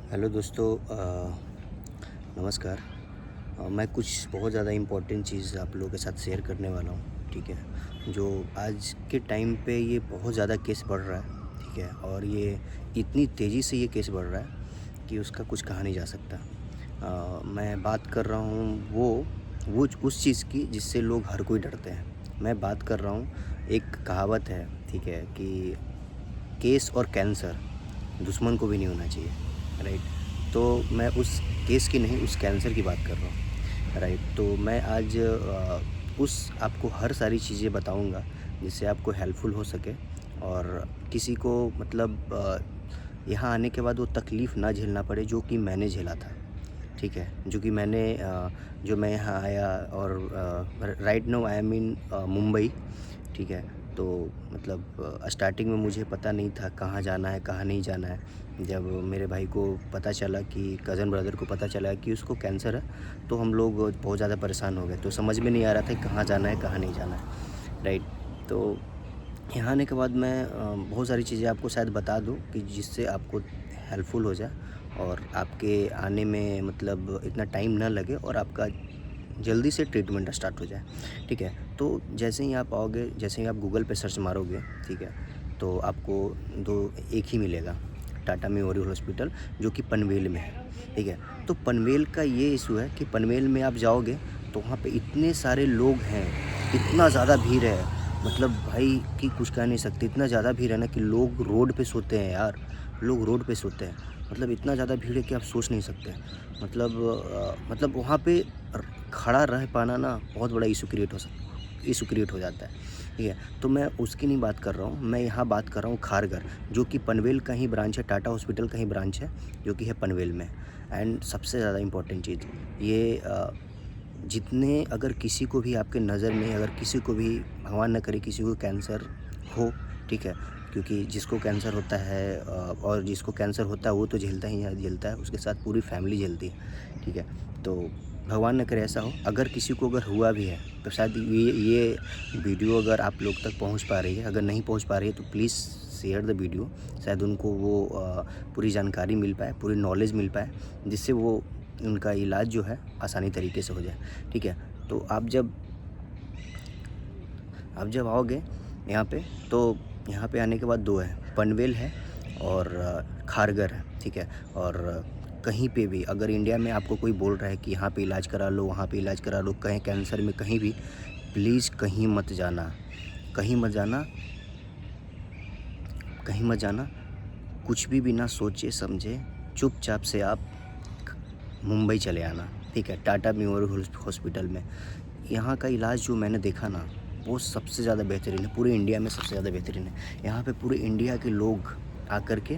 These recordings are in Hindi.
हेलो दोस्तों, नमस्कार। मैं कुछ बहुत ज़्यादा इम्पोर्टेंट चीज़ आप लोगों के साथ शेयर करने वाला हूँ, ठीक है। जो आज के टाइम पे ये बहुत ज़्यादा केस बढ़ रहा है, ठीक है। और ये इतनी तेज़ी से ये केस बढ़ रहा है कि उसका कुछ कहा नहीं जा सकता। मैं बात कर रहा हूँ वो उस चीज़ की जिससे लोग हर कोई डरते हैं। मैं बात कर रहा हूँ, एक कहावत है, ठीक है, कि केस और कैंसर दुश्मन को भी नहीं होना चाहिए, राइट। तो मैं उस केस की नहीं, उस कैंसर की बात कर रहा हूँ, राइट। तो मैं आज उस आपको हर सारी चीज़ें बताऊँगा जिससे आपको हेल्पफुल हो सके और किसी को मतलब यहाँ आने के बाद वो तकलीफ़ ना झेलना पड़े जो कि मैंने झेला था, ठीक है। जो कि मैंने जो मैं यहाँ आया और राइट नाउ आई एम इन मुंबई, ठीक है। तो मतलब स्टार्टिंग में मुझे पता नहीं था कहाँ जाना है, कहाँ नहीं जाना है। जब मेरे भाई को पता चला कि कज़न ब्रदर को पता चला कि उसको कैंसर है, तो हम लोग बहुत ज़्यादा परेशान हो गए। तो समझ में नहीं आ रहा था कि कहाँ जाना है, कहाँ नहीं जाना है, राइट। तो यहाँ आने के बाद मैं बहुत सारी चीज़ें आपको शायद बता दूँ कि जिससे आपको हेल्पफुल हो जाए और आपके आने में मतलब इतना टाइम ना लगे और आपका जल्दी से ट्रीटमेंट स्टार्ट हो जाए, ठीक है। तो जैसे ही आप आओगे, जैसे ही आप गूगल पे सर्च मारोगे, ठीक है, तो आपको एक ही मिलेगा, टाटा मेमोरियल हॉस्पिटल, जो कि पनवेल में है, ठीक है। तो पनवेल का ये इशू है कि पनवेल में आप जाओगे तो वहाँ पे इतने सारे लोग हैं, इतना ज़्यादा भीड़ है, मतलब भाई कि कुछ कह नहीं सकते। इतना ज़्यादा भीड़ है ना कि लोग रोड पे सोते हैं यार, लोग रोड पे सोते हैं। मतलब इतना ज़्यादा भीड़ है कि आप सोच नहीं सकते। मतलब वहाँ पे खड़ा रह पाना ना बहुत बड़ा इशू क्रिएट हो जाता है, ठीक है। तो मैं उसकी नहीं बात कर रहा हूँ, मैं यहाँ बात कर रहा हूँ खारगर, जो कि पनवेल का ही ब्रांच है, टाटा हॉस्पिटल का ही ब्रांच है, जो कि है पनवेल में। एंड सबसे ज़्यादा इम्पोर्टेंट चीज़ ये जितने अगर किसी को भी आपके नज़र में, अगर किसी को भी भगवान न करे किसी को कैंसर हो, ठीक है, क्योंकि जिसको कैंसर होता है और जिसको कैंसर होता है वो तो झेलता ही है, झेलता है, उसके साथ पूरी फैमिली झेलती है, ठीक है। तो भगवान न करे ऐसा हो। अगर किसी को अगर हुआ भी है तो शायद ये वीडियो अगर आप लोग तक पहुंच पा रही है, अगर नहीं पहुंच पा रही है तो प्लीज़ शेयर द वीडियो। शायद उनको वो पूरी जानकारी मिल पाए, पूरी नॉलेज मिल पाए, जिससे वो उनका इलाज जो है आसानी तरीके से हो जाए, ठीक है। तो आप जब आओगे यहाँ पे, तो यहाँ पे आने के बाद दो है, पनवेल है और खारगर है, ठीक है। और कहीं पे भी अगर इंडिया में आपको कोई बोल रहा है कि यहाँ पे इलाज करा लो, वहाँ पे इलाज करा लो, कहीं कैंसर में कहीं भी, प्लीज़ कहीं मत जाना, कहीं मत जाना, कहीं मत जाना। कुछ भी बिना सोचे समझे चुपचाप से आप मुंबई चले आना, ठीक है, टाटा मेमोरियल हॉस्पिटल में। यहाँ का इलाज जो मैंने देखा ना, वो सबसे ज़्यादा बेहतरीन है, पूरे इंडिया में सबसे ज़्यादा बेहतरीन है। यहाँ पे पूरे इंडिया के लोग आकर के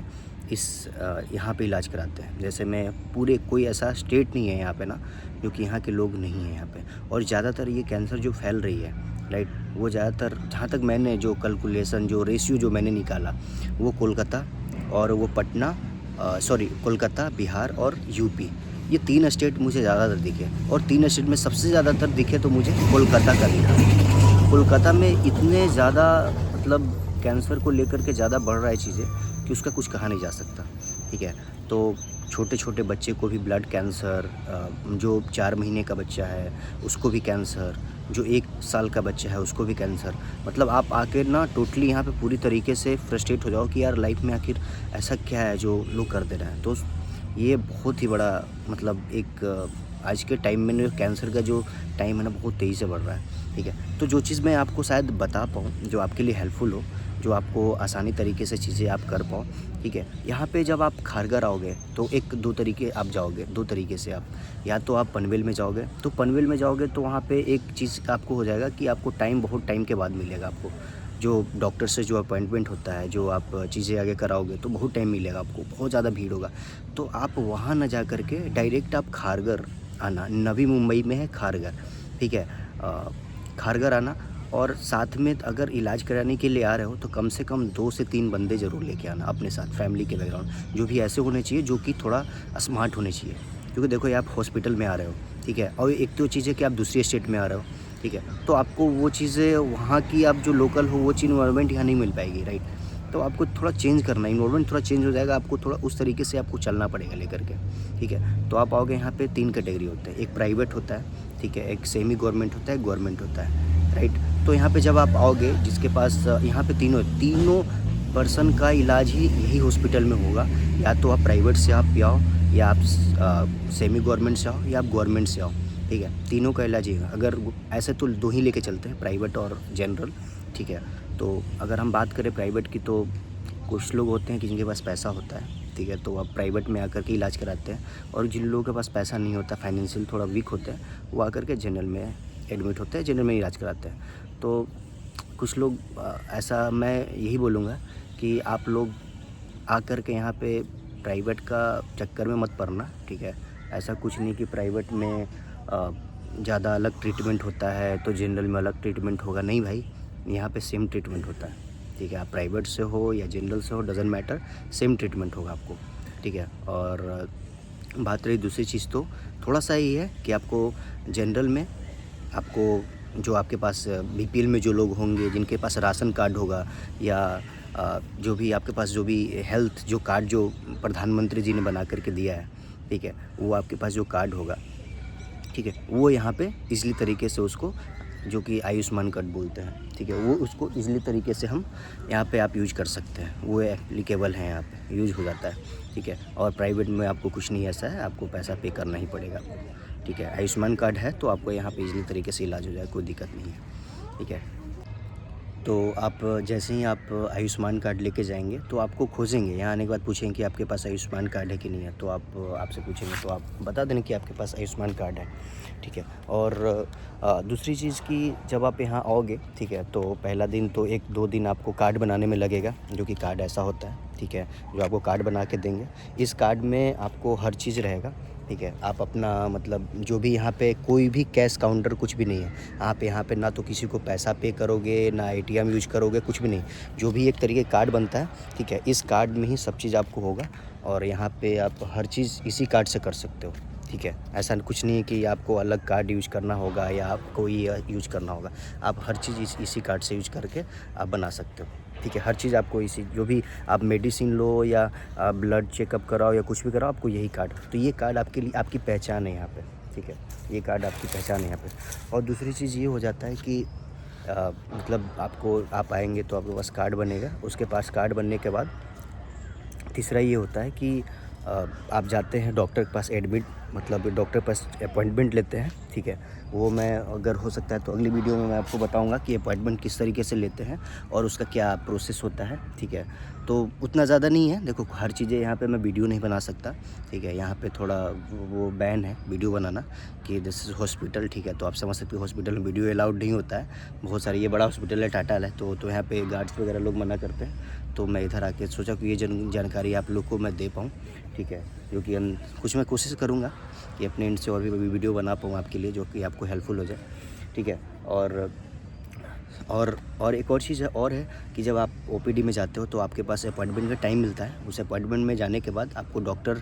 यहाँ पे इलाज कराते हैं। जैसे मैं पूरे कोई ऐसा स्टेट नहीं है यहाँ पे ना जो कि यहाँ के लोग नहीं हैं यहाँ पे। और ज़्यादातर ये कैंसर जो फैल रही है, राइट, वो ज़्यादातर, जहाँ तक मैंने जो कैलकुलेशन, जो रेशियो जो मैंने निकाला, वो कोलकाता और वो पटना, कोलकाता, बिहार और यूपी, ये 3 स्टेट मुझे ज़्यादातर दिखे। और 3 स्टेट में सबसे ज़्यादातर दिखे तो मुझे कोलकाता का दिखा। कोलकाता में इतने ज़्यादा मतलब कैंसर को लेकर के ज़्यादा बढ़ रहा है चीज़ें कि उसका कुछ कहा नहीं जा सकता, ठीक है। तो छोटे-छोटे बच्चे को भी ब्लड कैंसर, जो 4 महीने का बच्चा है उसको भी कैंसर, जो 1 साल का बच्चा है उसको भी कैंसर। मतलब आप आके ना टोटली यहाँ पे पूरी तरीके से फ्रस्ट्रेट हो जाओ कि यार लाइफ में आखिर ऐसा क्या है जो लोग कर दे रहे हैं। तो ये बहुत ही बड़ा मतलब एक आज के टाइम में कैंसर का जो टाइम है ना, बहुत तेज़ी से बढ़ रहा है, ठीक है। तो जो चीज़ मैं आपको शायद बता पाऊँ, जो आपके लिए हेल्पफुल हो, जो आपको आसानी तरीके से चीज़ें आप कर पाओ, ठीक है। यहाँ पे जब आप खारगर आओगे तो 1-2 तरीके आप जाओगे, 2 तरीके से आप, या तो आप पनवेल में जाओगे, तो पनवेल में जाओगे तो वहाँ पे एक चीज़ आपको हो जाएगा कि आपको टाइम बहुत टाइम के बाद मिलेगा। आपको जो डॉक्टर से जो अपॉइंटमेंट होता है, जो आप चीज़ें आगे कराओगे तो बहुत टाइम मिलेगा आपको, बहुत ज़्यादा भीड़ होगा। तो आप वहाँ ना जा कर के डायरेक्ट आप खारगर आना, नवी मुंबई में है खारगर, ठीक है। खारगर आना, और साथ में अगर इलाज कराने के लिए आ रहे हो तो कम से कम 2 से 3 बंदे ज़रूर लेके आना अपने साथ, फैमिली के बैकग्राउंड, जो भी ऐसे होने चाहिए जो कि थोड़ा स्मार्ट होने चाहिए। क्योंकि देखो ये आप हॉस्पिटल में आ रहे हो, ठीक है, और एक तो चीज़ है कि आप दूसरी स्टेट में आ रहे हो, ठीक है, तो आपको वो चीज़ें वहाँ की, आप जो लोकल हो वो चीज़ इन्वायरमेंट यहाँ नहीं मिल पाएगी, राइट। तो आपको थोड़ा चेंज करना है, इन्वायरमेंट थोड़ा चेंज हो जाएगा, आपको थोड़ा उस तरीके से आपको चलना पड़ेगा लेकर के, ठीक है। तो आप आओगे यहाँ पे 3 कैटेगरी होते हैं, एक प्राइवेट होता है, ठीक है, एक सेमी गवर्नमेंट होता है, गवर्नमेंट होता है, राइट। तो यहाँ पे जब आप आओगे, जिसके पास यहाँ पे तीनों पर्सन का इलाज ही यही हॉस्पिटल में होगा, या तो आप प्राइवेट से आप आओ, या आप सेमी गवर्नमेंट से आओ, या आप गवर्नमेंट से आओ, ठीक है। तीनों का इलाज ही है। अगर ऐसे तो 2 ही लेके चलते हैं, प्राइवेट और जनरल, ठीक है। तो अगर हम बात करें प्राइवेट की, तो कुछ लोग होते हैं कि जिनके पास पैसा होता है, ठीक है, तो आप प्राइवेट में आकर के इलाज कराते हैं, और जिन लोगों के पास पैसा नहीं होता, फाइनेंशियल थोड़ा वीक होता है, वो आकर के जनरल में एडमिट होते हैं, जनरल में इलाज कराते हैं। तो कुछ लोग ऐसा, मैं यही बोलूँगा कि आप लोग आकर के यहाँ पे प्राइवेट का चक्कर में मत पड़ना, ठीक है। ऐसा कुछ नहीं कि प्राइवेट में ज़्यादा अलग ट्रीटमेंट होता है तो जनरल में अलग ट्रीटमेंट होगा, नहीं भाई, यहाँ पे सेम ट्रीटमेंट होता है, ठीक है। आप प्राइवेट से हो या जनरल से हो, डजेंट मैटर, सेम ट्रीटमेंट होगा आपको, ठीक है। और बात रही दूसरी चीज़, तो थोड़ा सा ही है कि आपको जनरल में, आपको जो आपके पास बीपीएल में जो लोग होंगे, जिनके पास राशन कार्ड होगा, या जो भी आपके पास जो भी हेल्थ जो कार्ड जो प्रधानमंत्री जी ने बना करके दिया है, ठीक है, वो आपके पास जो कार्ड होगा, ठीक है, वो यहाँ पे इजली तरीके से उसको, जो कि आयुष्मान कार्ड बोलते हैं, ठीक है, वो उसको इजली तरीके से हम यहाँ पे आप यूज कर सकते हैं, वो एप्लीकेबल है, यहाँ पे यूज हो जाता है, ठीक है। और प्राइवेट में आपको कुछ नहीं ऐसा है, आपको पैसा पे करना ही पड़ेगा आपको, ठीक है। आयुष्मान कार्ड है तो आपको यहाँ पे इजली तरीके से इलाज हो जाएगा, कोई दिक्कत नहीं है, ठीक है। तो आप जैसे ही आप आयुष्मान कार्ड लेके जाएंगे, तो आपको खोजेंगे, यहाँ आने के बाद पूछेंगे कि आपके पास आयुष्मान कार्ड है कि नहीं है, तो आप आपसे पूछेंगे, तो आप बता देना कि आपके पास आयुष्मान कार्ड है, ठीक है। और दूसरी चीज़ कि जब आप यहाँ आओगे, ठीक है, तो पहला दिन तो 1-2 दिन आपको कार्ड बनाने में लगेगा, जो कि कार्ड ऐसा होता है, ठीक है, जो आपको कार्ड बना के देंगे। इस कार्ड में आपको हर चीज़ रहेगा, ठीक है। आप अपना मतलब जो भी यहाँ पे कोई भी कैश काउंटर कुछ भी नहीं है आप यहाँ पे, ना तो किसी को पैसा पे करोगे, ना एटीएम यूज करोगे, कुछ भी नहीं। जो भी एक तरीके कार्ड बनता है, ठीक है, इस कार्ड में ही सब चीज़ आपको होगा, और यहाँ पे आप हर चीज़ इसी कार्ड से कर सकते हो, ठीक है। ऐसा कुछ नहीं है कि आपको अलग कार्ड यूज करना होगा या आपको ये यूज करना होगा, आप हर चीज़ इसी कार्ड से यूज करके आप बना सकते हो, ठीक है। हर चीज़ आपको इसी, जो भी आप मेडिसिन लो या ब्लड चेकअप कराओ या कुछ भी कराओ, आपको यही कार्ड, तो ये कार्ड आपके लिए आपकी पहचान है यहाँ पे, ठीक है, ये कार्ड आपकी पहचान है यहाँ पे। और दूसरी चीज़ ये हो जाता है कि मतलब आप आएंगे तो आपके पास कार्ड बनेगा, उसके पास कार्ड बनने के बाद तीसरा ये होता है कि आप जाते हैं डॉक्टर के पास एडमिट, मतलब डॉक्टर के पास अपॉइंटमेंट लेते हैं, ठीक है। वो मैं अगर हो सकता है तो अगली वीडियो में मैं आपको बताऊंगा कि अपॉइंटमेंट किस तरीके से लेते हैं और उसका क्या प्रोसेस होता है, ठीक है। तो उतना ज़्यादा नहीं है, देखो हर चीज़ें यहाँ पे मैं वीडियो नहीं बना सकता, ठीक है। यहाँ पे थोड़ा वो बैन है वीडियो बनाना कि दिस इज़ हॉस्पिटल, ठीक है। तो आप समझ सकते हो हॉस्पिटल में वीडियो अलाउड नहीं होता है, बहुत सारे, ये बड़ा हॉस्पिटल है, टाटा है, तो यहाँ पे गार्ड्स वगैरह लोग मना करते हैं। तो मैं इधर आके सोचा कि ये जानकारी आप लोग को मैं दे पाऊँ, ठीक है, जो कि कुछ मैं कोशिश करूँगा कि अपने एंड से और भी वीडियो बना पाऊँ आपके लिए, जो कि आपको हेल्पफुल हो जाए, ठीक है। और एक और चीज़ और है कि जब आप ओपीडी में जाते हो तो आपके पास अपॉइंटमेंट का टाइम मिलता है। उस अपॉइंटमेंट में जाने के बाद आपको डॉक्टर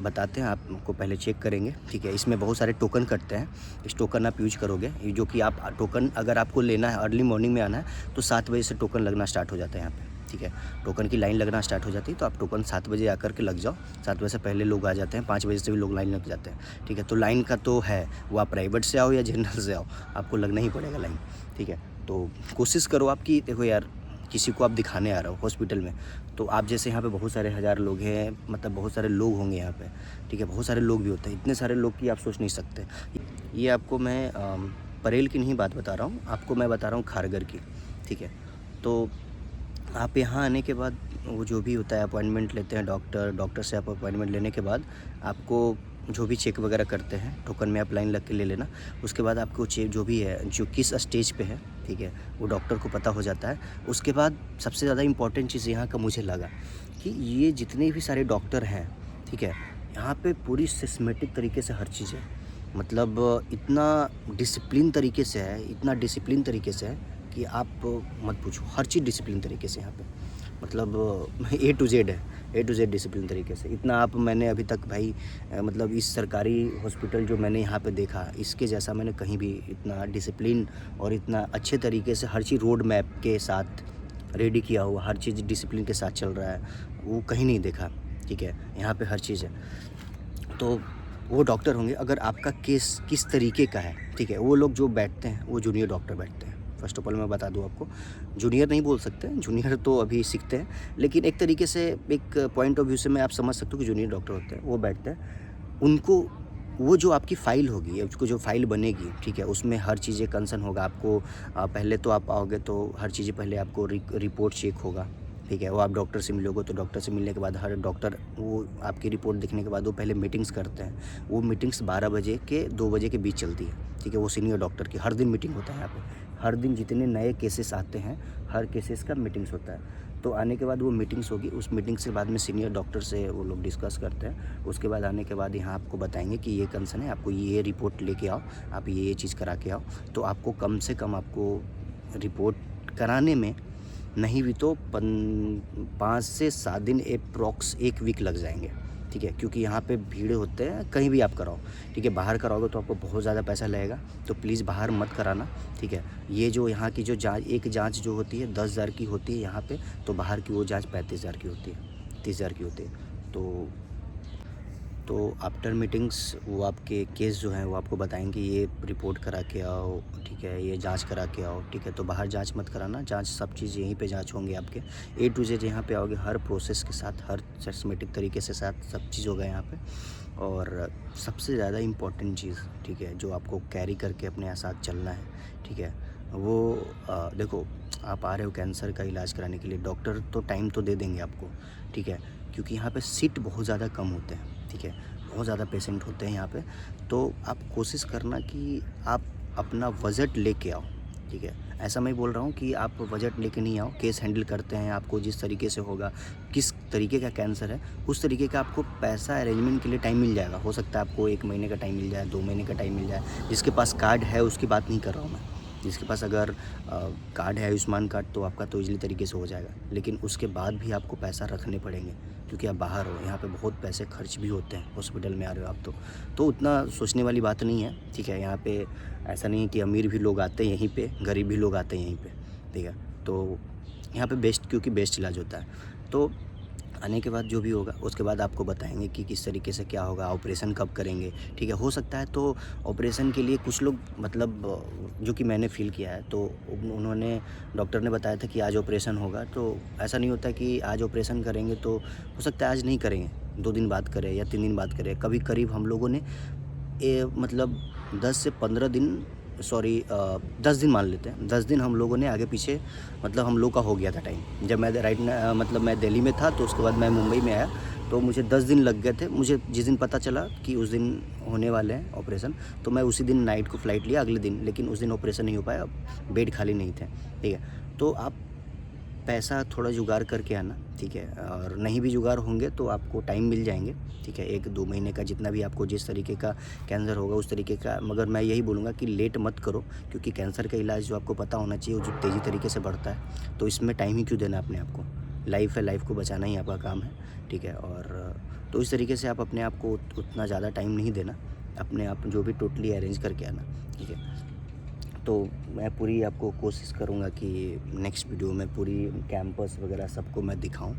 बताते हैं, आपको पहले चेक करेंगे, ठीक है। इसमें बहुत सारे टोकन कटते हैं, इस टोकन आप यूज करोगे, जो कि आप टोकन अगर आपको लेना है, अर्ली मॉर्निंग में आना है तो 7 बजे से टोकन लगना स्टार्ट हो जाता है यहाँ पे, ठीक है। टोकन की लाइन लगना स्टार्ट हो जाती है, तो आप टोकन 7 बजे आकर के लग जाओ। 7 बजे से पहले लोग आ जाते हैं, 5 बजे से भी लोग लाइन लग जाते हैं, ठीक है। तो लाइन का तो है, वो आप प्राइवेट से आओ या जनरल से आओ, आपको लगना ही पड़ेगा लाइन, ठीक है। तो कोशिश करो आपकी, देखो यार, किसी को आप दिखाने आ रहे हो हॉस्पिटल में, तो आप जैसे यहाँ पे बहुत सारे हज़ार लोग हैं, मतलब बहुत सारे लोग होंगे यहाँ पे, ठीक है, बहुत सारे लोग भी होते हैं, इतने सारे लोग की आप सोच नहीं सकते। ये आपको मैं परेल की नहीं बात बता रहा हूँ, आपको मैं बता रहा हूँ खारगर की, ठीक है। तो आप यहाँ आने के बाद वो जो भी होता है अपॉइंटमेंट लेते हैं डॉक्टर से आप अपॉइंटमेंट लेने के बाद आपको जो भी चेक वगैरह करते हैं, टोकन में आप लाइन लग के ले लेना। उसके बाद आपको चेक जो भी है, जो किस स्टेज पे है, ठीक है, वो डॉक्टर को पता हो जाता है। उसके बाद सबसे ज़्यादा इम्पॉर्टेंट चीज़ यहाँ का मुझे लगा कि ये जितने भी सारे डॉक्टर हैं, ठीक है, यहाँ पे पूरी सिस्टमेटिक तरीके से हर चीज़ है, मतलब इतना डिसिप्लिन तरीके से है, इतना डिसिप्लिन तरीके से है कि आप मत पूछो, हर चीज़ डिसिप्लिन तरीके से यहाँ पे, मतलब ए टू जेड है, ए टू जेड डिसिप्लिन तरीके से। इतना आप, मैंने अभी तक भाई मतलब इस सरकारी हॉस्पिटल जो मैंने यहाँ पे देखा, इसके जैसा मैंने कहीं भी इतना डिसिप्लिन और इतना अच्छे तरीके से हर चीज़ रोड मैप के साथ रेडी किया हुआ, हर चीज़ डिसिप्लिन के साथ चल रहा है, वो कहीं नहीं देखा, ठीक है। यहाँ पे हर चीज़ है। तो वो डॉक्टर होंगे, अगर आपका केस किस तरीके का है, ठीक है, वो लोग जो बैठते हैं वो जूनियर डॉक्टर बैठते हैं। फ़र्स्ट ऑफ ऑल मैं बता दूँ आपको, जूनियर नहीं बोल सकते, जूनियर तो अभी सीखते हैं, लेकिन एक तरीके से एक पॉइंट ऑफ व्यू से मैं आप समझ सकते हो कि जूनियर डॉक्टर होते हैं, वो बैठते हैं। उनको वो जो आपकी फ़ाइल होगी, उसको जो फ़ाइल बनेगी, ठीक है, उसमें हर चीज़ें कंसर्न होगा आपको। पहले तो आप आओगे तो हर चीज़ें पहले आपको रिपोर्ट चेक होगा, ठीक है। वो आप डॉक्टर से मिलोगे तो डॉक्टर से मिलने के बाद हर डॉक्टर वो आपकी रिपोर्ट देखने के बाद वो पहले मीटिंग्स करते हैं। वो मीटिंग्स 12 बजे के 2 बजे के बीच चलती है, ठीक है। वो सीनियर डॉक्टर की हर दिन मीटिंग होता है यहाँ पे। हर दिन जितने नए केसेस आते हैं, हर केसेस का मीटिंग्स होता है। तो आने के बाद वो मीटिंग्स होगी, उस मीटिंग से बाद में सीनियर डॉक्टर से वो लोग डिस्कस करते हैं। उसके बाद आने के बाद यहाँ आपको बताएंगे कि ये कंसर्न है, आपको ये रिपोर्ट लेके आओ, आप ये चीज़ करा के आओ। तो आपको कम से कम आपको रिपोर्ट कराने में नहीं भी तो 5 से 7 दिन एप्रॉक्स 1 वीक लग जाएंगे, ठीक है। क्योंकि यहाँ पे भीड़ होते हैं, कहीं भी आप कराओ, ठीक है। बाहर कराओगे तो आपको बहुत ज़्यादा पैसा लगेगा, तो प्लीज़ बाहर मत कराना, ठीक है। ये जो यहाँ की जो जाँच, एक जाँच जो होती है 10,000 की होती है यहाँ पे, तो बाहर की वो जाँच 35,000 की होती है, 30,000 की होती है। तो आफ्टर मीटिंग्स वो आपके केस जो हैं वो आपको बताएंगे, ये रिपोर्ट करा के आओ, ठीक है, ये जांच करा के आओ, ठीक है। तो बाहर जांच मत कराना, जांच सब चीज़ यहीं पे जांच होंगे आपके A to Z। यहाँ पे आओगे हर प्रोसेस के साथ, हर सिस्टमेटिक तरीके से साथ सब चीज़ होगा यहाँ पे। और सबसे ज़्यादा इम्पॉर्टेंट चीज़, ठीक है, जो आपको कैरी करके अपने साथ चलना है, ठीक है, वो देखो, आप आ रहे हो कैंसर का इलाज कराने के लिए, डॉक्टर तो टाइम तो दे देंगे आपको, ठीक है, क्योंकि यहाँ पे सीट बहुत ज़्यादा कम होते हैं, ठीक है, बहुत ज़्यादा पेशेंट होते हैं यहाँ पे। तो आप कोशिश करना कि आप अपना बजट लेके आओ, ठीक है। ऐसा मैं बोल रहा हूँ कि आप बजट लेके नहीं आओ, केस हैंडल करते हैं, आपको जिस तरीके से होगा, किस तरीके का कैंसर है, उस तरीके का आपको पैसा अरेंजमेंट के लिए टाइम मिल जाएगा। हो सकता है आपको 1 महीने का टाइम मिल जाए, 2 महीने का टाइम मिल जाए। जिसके पास कार्ड है उसकी बात नहीं कर रहा हूँ मैं, जिसके पास अगर कार्ड है, आयुष्मान कार्ड, तो आपका तो ईज़िली तरीके से हो जाएगा। लेकिन उसके बाद भी आपको पैसा रखने पड़ेंगे, क्योंकि आप बाहर हो, यहाँ पे बहुत पैसे खर्च भी होते हैं, हॉस्पिटल में आ रहे हो आप तो उतना सोचने वाली बात नहीं है, ठीक है। यहाँ पे ऐसा नहीं है कि अमीर भी लोग आते हैं यहीं पे, गरीब भी लोग आते हैं यहीं पे, ठीक है। तो यहाँ पे बेस्ट, क्योंकि बेस्ट इलाज होता है। तो आने के बाद जो भी होगा उसके बाद आपको बताएंगे कि किस तरीके से क्या होगा, ऑपरेशन कब करेंगे, ठीक है। हो सकता है तो ऑपरेशन के लिए कुछ लोग, मतलब जो कि मैंने फ़ील किया है, तो उन्होंने, डॉक्टर ने बताया था कि आज ऑपरेशन होगा। तो ऐसा नहीं होता कि आज ऑपरेशन करेंगे, तो हो सकता है आज नहीं करेंगे, 2 दिन बाद करें या 3 दिन बाद करें। कभी करीब हम लोगों ने मतलब 10 से 15 दिन, सॉरी 10 दिन मान लेते हैं, 10 दिन हम लोगों ने आगे पीछे, मतलब हम लोग का हो गया था टाइम। जब मैं मतलब मैं दिल्ली में था, तो उसके बाद मैं मुंबई में आया, तो मुझे 10 दिन लग गए थे। मुझे जिस दिन पता चला कि उस दिन होने वाले हैं ऑपरेशन, तो मैं उसी दिन नाइट को फ़्लाइट लिया अगले दिन, लेकिन उस दिन ऑपरेशन नहीं हो पाया, बेड खाली नहीं थे, ठीक है। तो आप पैसा थोड़ा जुगाड़ करके आना, ठीक है। और नहीं भी जुगाड़ होंगे तो आपको टाइम मिल जाएंगे, ठीक है, 1-2 महीने का, जितना भी आपको जिस तरीके का कैंसर होगा उस तरीके का। मगर मैं यही बोलूँगा कि लेट मत करो, क्योंकि कैंसर का इलाज जो आपको पता होना चाहिए, वो जो तेज़ी तरीके से बढ़ता है, तो इसमें टाइम ही क्यों देना अपने आप को। लाइफ है, लाइफ को बचाना ही आपका काम है, ठीक है। और तो इस तरीके से आप अपने आप को उतना ज़्यादा टाइम नहीं देना, अपने आप जो भी टोटली अरेंज करके आना, ठीक है। तो मैं पूरी आपको कोशिश करूँगा कि नेक्स्ट वीडियो में पूरी कैंपस वगैरह सबको मैं दिखाऊं,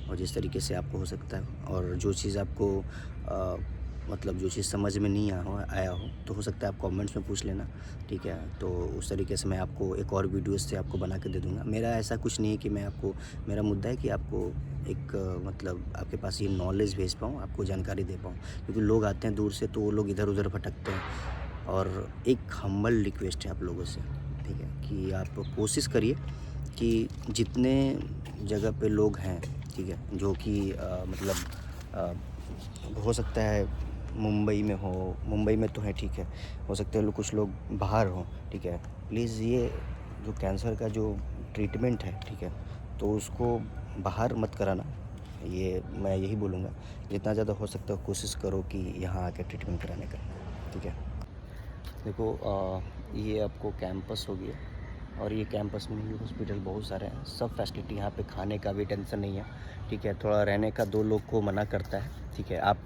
और जिस तरीके से आपको हो सकता है। और जो चीज़ आपको मतलब जो चीज़ समझ में नहीं आया हो तो हो सकता है आप कमेंट्स में पूछ लेना, ठीक है। तो उस तरीके से मैं आपको एक और वीडियोस से आपको बना के दे दूँगा। मेरा ऐसा कुछ नहीं है कि मैं आपको, मेरा मुद्दा है कि आपको एक मतलब आपके पास ये नॉलेज भेज पाऊँ, आपको जानकारी दे पाऊँ, क्योंकि लोग आते हैं दूर से, तो वो लोग इधर उधर भटकते हैं। और एक हम्बल रिक्वेस्ट है आप लोगों से, ठीक है, कि आप कोशिश करिए कि जितने जगह पे लोग हैं, ठीक है, जो कि मतलब हो सकता है मुंबई में हो, मुंबई में तो है, ठीक है, हो सकता है कुछ लोग बाहर हों, ठीक है। प्लीज़ ये जो कैंसर का जो ट्रीटमेंट है, ठीक है, तो उसको बाहर मत कराना। ये मैं यही बोलूँगा, जितना ज़्यादा हो सकता है कोशिश करो कि यहाँ आके ट्रीटमेंट कराने का, ठीक है। देखो ये आपको कैंपस हो गया, और ये कैंपस में ही हॉस्पिटल बहुत सारे हैं, सब फैसिलिटी यहाँ पे, खाने का भी टेंशन नहीं है, ठीक है। थोड़ा रहने का 2 लोग को मना करता है, ठीक है। आप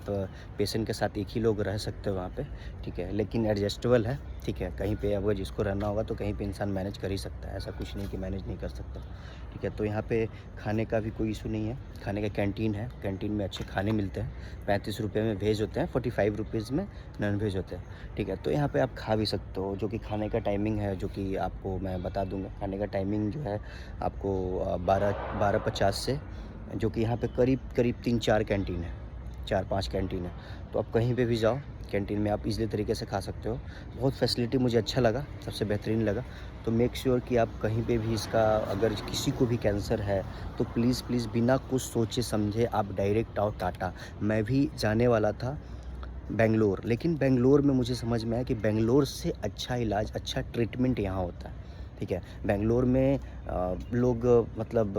पेशेंट के साथ एक ही लोग रह सकते हो वहाँ पे, ठीक है, लेकिन एडजस्टेबल है, ठीक है। कहीं पे अगर जिसको रहना होगा तो कहीं पे इंसान मैनेज कर ही सकता है, ऐसा कुछ नहीं कि मैनेज नहीं कर सकता, ठीक है। तो यहाँ पे खाने का भी कोई इशू नहीं है, खाने का कैंटीन है, कैंटीन में अच्छे खाने मिलते हैं। 35 रुपये में वेज होते हैं, 45 रुपीज़ में नॉन वेज होते हैं, ठीक है। तो यहाँ पे आप खा भी सकते हो, जो कि खाने का टाइमिंग है, जो कि आपको मैं बता दूँगा। खाने का टाइमिंग जो है आपको 12:50 से, जो कि यहाँ पे करीब करीब 3-4 कैंटीन है, 4-5 कैंटीन है। तो आप कहीं पे भी जाओ, कैंटीन में आप ईज़िली तरीके से खा सकते हो। बहुत फैसिलिटी मुझे अच्छा लगा, सबसे बेहतरीन लगा। तो मेक श्योर कि आप कहीं पे भी इसका, अगर किसी को भी कैंसर है तो प्लीज़ प्लीज़ बिना कुछ सोचे समझे आप डायरेक्ट आओ टाटा। मैं भी जाने वाला था बेंगलोर, लेकिन बेंगलोर में मुझे समझ में आया कि बेंगलोर से अच्छा इलाज, अच्छा ट्रीटमेंट यहाँ होता है, ठीक है। बेंगलोर में लोग मतलब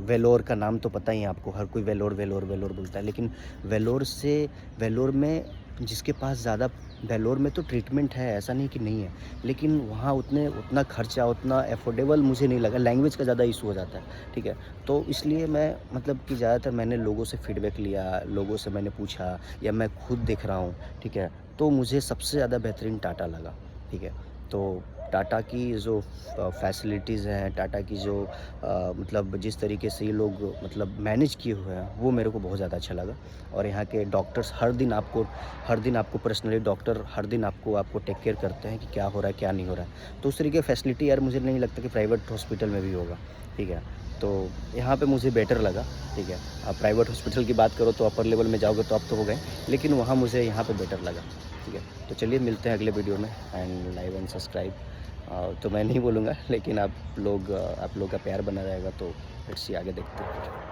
वेलोर का नाम तो पता ही है आपको, हर कोई वेलोर वेलोर वेलोर बोलता है, लेकिन वेलोर से, वेलोर में जिसके पास ज़्यादा, वेलोर में तो ट्रीटमेंट है, ऐसा नहीं कि नहीं है, लेकिन वहाँ उतना खर्चा, उतना अफोर्डेबल मुझे नहीं लगा। लैंग्वेज का ज़्यादा इशू हो जाता है, ठीक है। तो इसलिए मैं मतलब कि ज़्यादातर मैंने लोगों से फीडबैक लिया, लोगों से मैंने पूछा, या मैं खुद देख रहा हूँ, ठीक है। तो मुझे सबसे ज़्यादा बेहतरीन टाटा लगा, ठीक है। तो टाटा की जो फैसिलिटीज़ हैं, टाटा की जो मतलब जिस तरीके से ये लोग मतलब मैनेज किए हुए हैं, वो मेरे को बहुत ज़्यादा अच्छा लगा। और यहाँ के डॉक्टर्स हर दिन आपको पर्सनली डॉक्टर हर दिन आपको टेक केयर करते हैं कि क्या हो रहा है, क्या नहीं हो रहा है। तो उस तरीके की फैसिलिटी यार मुझे नहीं लगता कि प्राइवेट हॉस्पिटल में भी होगा, ठीक है। तो यहाँ पे मुझे बेटर लगा, ठीक है। आप प्राइवेट हॉस्पिटल की बात करो तो अपर लेवल में जाओगे तो आप तो हो गए, लेकिन वहाँ मुझे यहाँ पे बेटर लगा, ठीक है। तो चलिए मिलते हैं अगले वीडियो में, एंड लाइक एंड सब्सक्राइब। तो मैं नहीं बोलूँगा, लेकिन आप लोग का प्यार बना रहेगा तो लेट्स सी, आगे देखते हैं।